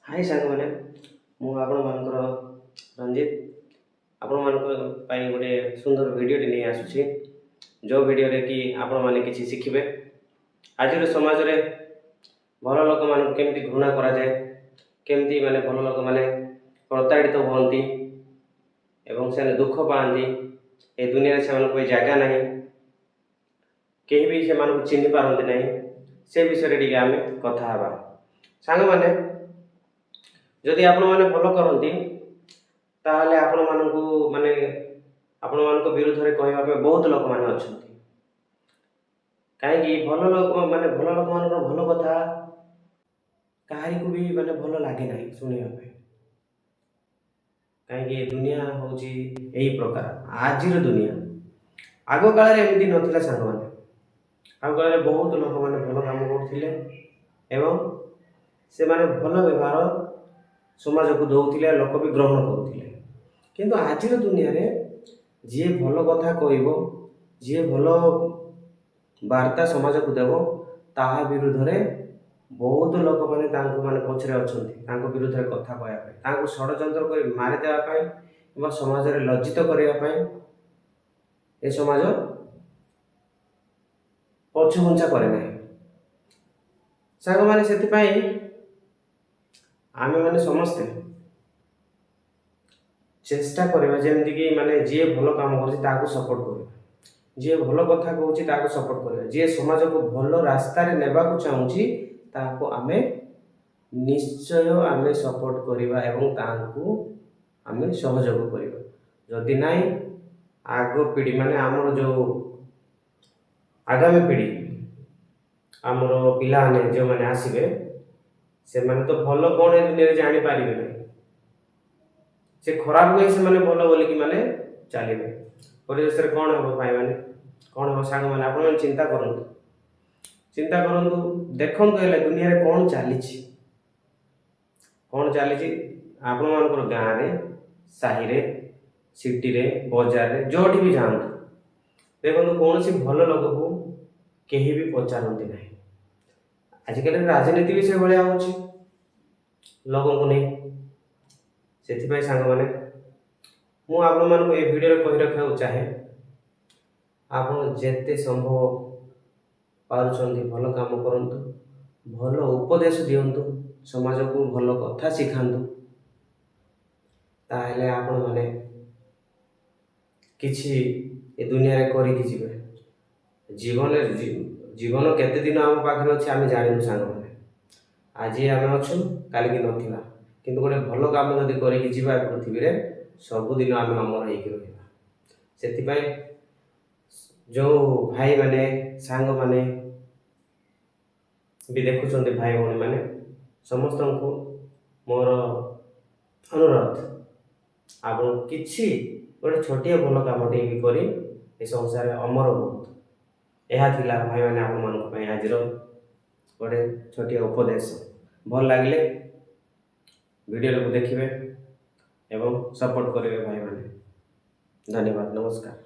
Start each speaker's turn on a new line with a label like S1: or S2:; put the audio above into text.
S1: हाय साଙ୍ଗମାନେ ମୁଁ ଆପଣମାନଙ୍କର ରଞ୍ଜିତ ଆପଣମାନଙ୍କ ପାଇଁ ଗୋଟେ ସୁନ୍ଦର ଭିଡ଼ିଓଟି ନେଇ ଆସୁଛି ଯେଉଁ ଭିଡ଼ିଓରେ କି ଆପଣମାନେ କିଛି ଶିଖିବେ। ଆଜିର ସମାଜରେ ଭଲ ଲୋକମାନଙ୍କୁ କେମିତି ଘୃଣା କରାଯାଏ, କେମିତି ଭଲ ଲୋକମାନେ ପ୍ରତାଡ଼ିତ ହୁଅନ୍ତି ଏବଂ ସେମାନେ ଦୁଃଖ ପାଆନ୍ତି। ଏ ଦୁନିଆରେ ସେମାନଙ୍କ ପାଇଁ ଜାଗା ନାହିଁ, କେହି ବି ସେମାନଙ୍କୁ ଚିହ୍ନି ପାରନ୍ତି ନାହିଁ। ସେ ବିଷୟରେ ଟିକେ ଆମେ କଥା ହେବା। ସାଙ୍ଗମାନେ, ଯଦି ଆପଣମାନେ ଭଲ କରନ୍ତି ତାହେଲେ ଆପଣମାନଙ୍କ ବିରୁଦ୍ଧରେ କହିବା ପାଇଁ ବହୁତ ଲୋକମାନେ ଅଛନ୍ତି। କାହିଁକି ଭଲ ଲୋକମାନଙ୍କର ଭଲ କଥା କାହାରିକୁ ବି ଭଲ ଲାଗେ ନାହିଁ ଶୁଣିବା ପାଇଁ। କାହିଁକି ଏ ଦୁନିଆ ହେଉଛି ଏହି ପ୍ରକାର। ଆଜିର ଦୁନିଆ, ଆଗ କାଳରେ ଏମିତି ନଥିଲା ସାଙ୍ଗମାନେ। ଆଗ କାଳରେ ବହୁତ ଲୋକମାନେ ଭଲ କାମ କରୁଥିଲେ ଏବଂ ସେମାନେ ଭଲ ବ୍ୟବହାର ସମାଜକୁ ଦେଉଥିଲେ, ଲୋକ ବି ଗ୍ରହଣ କରୁଥିଲେ। କିନ୍ତୁ ଆଜିର ଦୁନିଆରେ ଯିଏ ଭଲ କଥା କହିବ, ଯିଏ ଭଲ ବାର୍ତ୍ତା ସମାଜକୁ ଦେବ, ତାହା ବିରୁଦ୍ଧରେ ବହୁତ ଲୋକମାନେ ତାଙ୍କୁ ପଛରେ ଅଛନ୍ତି, ତାଙ୍କ ବିରୁଦ୍ଧରେ କଥା କହିବା ପାଇଁ, ତାଙ୍କୁ ଷଡ଼ଯନ୍ତ୍ର କରି ମାରିଦେବା ପାଇଁ କିମ୍ବା ସମାଜରେ ଲଜ୍ଜିତ କରିବା ପାଇଁ ଏ ସମାଜ ପଛଘୁଞ୍ଚା କରେ ନାହିଁ। ସାଙ୍ଗମାନେ, ସେଥିପାଇଁ ଆମେମାନେ ସମସ୍ତେ ଚେଷ୍ଟା କରିବା ଯେମିତିକି ଯିଏ ଭଲ କାମ କରୁଛି ତାକୁ ସପୋର୍ଟ କରିବା, ଯିଏ ଭଲ କଥା କହୁଛି ତାକୁ ସପୋର୍ଟ କରିବା, ଯିଏ ସମାଜକୁ ଭଲ ରାସ୍ତାରେ ନେବାକୁ ଚାହୁଁଛି ତାକୁ ନିଶ୍ଚୟ ସପୋର୍ଟ କରିବା ଏବଂ ତାଙ୍କୁ ଆମେ ସହଯୋଗ କରିବା। ଯଦି ନାହିଁ, ଆଗ ପିଢ଼ି ଆମର ଯେଉଁ ଆଗାମୀ ପିଢ଼ି, ଆମର ପିଲାମାନେ ଯେଉଁମାନେ ଆସିବେ, ସେମାନେ ତ ଭଲ କ'ଣ ଏ ଦୁନିଆରେ ଜାଣିପାରିବେ ନାହିଁ। ସେ ଖରାପକୁ ହିଁ ସେମାନେ ଭଲ ବୋଲିକି ଚାଲିବେ। ପରିବେଶରେ କ'ଣ ହେବ ଭାଇମାନେ, କ'ଣ ହେବ ସାଙ୍ଗମାନେ, ଆପଣମାନେ ଚିନ୍ତା କରନ୍ତୁ। ଦେଖନ୍ତୁ ହେଲେ ଦୁନିଆରେ କ'ଣ ଚାଲିଛି ଆପଣମାନଙ୍କର ଗାଁରେ, ସାହିରେ, ସିଟିରେ, ବଜାରରେ, ଯେଉଁଠି ବି ଯାଆନ୍ତୁ, ଦେଖନ୍ତୁ କୌଣସି ଭଲ ଲୋକକୁ କେହି ବି ପଚାରନ୍ତି ନାହିଁ। ଆଜିକାଲି ରାଜନୀତି ବି ସେଭଳିଆ ହେଉଛି ଲୋକଙ୍କୁ ନେଇ। ସେଥିପାଇଁ ସାଙ୍ଗମାନେ, ମୁଁ ଆପଣମାନଙ୍କୁ ଏ ଭିଡ଼ିଓରେ କହି ରଖିବାକୁ ଚାହେଁ, ଆପଣ ଯେତେ ସମ୍ଭବ ପାରୁଛନ୍ତି ଭଲ କାମ କରନ୍ତୁ, ଭଲ ଉପଦେଶ ଦିଅନ୍ତୁ, ସମାଜକୁ ଭଲ କଥା ଶିଖାନ୍ତୁ। ତାହେଲେ ଆପଣମାନେ କିଛି ଏ ଦୁନିଆରେ କରିକି ଯିବେ। ଜୀବନ କେତେ ଦିନ ଆମ ପାଖରେ ଅଛି ଆମେ ଜାଣିନୁ ସାଙ୍ଗମାନେ। ଆଜି ଆମେ ଅଛୁ, କାଲିକି ନଥିବା। କିନ୍ତୁ ଗୋଟେ ଭଲ କାମ ଯଦି କରିକି ଯିବା ପୃଥିବୀରେ, ସବୁଦିନ ଆମେ ଅମର ହେଇକି ରହିବା। ସେଥିପାଇଁ ଯେଉଁ ଭାଇମାନେ, ସାଙ୍ଗମାନେ ବି ଦେଖୁଛନ୍ତି, ଭାଇ ଭଉଣୀମାନେ, ସମସ୍ତଙ୍କୁ ମୋର ଅନୁରୋଧ, ଆପଣ କିଛି ଗୋଟେ ଛୋଟିଆ ଭଲ କାମଟିଏ ବି କରି ଏ ସଂସାରରେ ଅମର ହୁଅନ୍ତୁ। ଏହା ଥିଲା ଭାଇମାନେ ଆପଣମାନଙ୍କ ପାଇଁ ଆଜିର ଗୋଟେ ଛୋଟିଆ ଉପଦେଶ। ଭଲ ଲାଗିଲେ ଭିଡ଼ିଓକୁ ଦେଖିବେ ଏବଂ ସପୋର୍ଟ କରିବେ ଭାଇମାନେ। ଧନ୍ୟବାଦ, ନମସ୍କାର।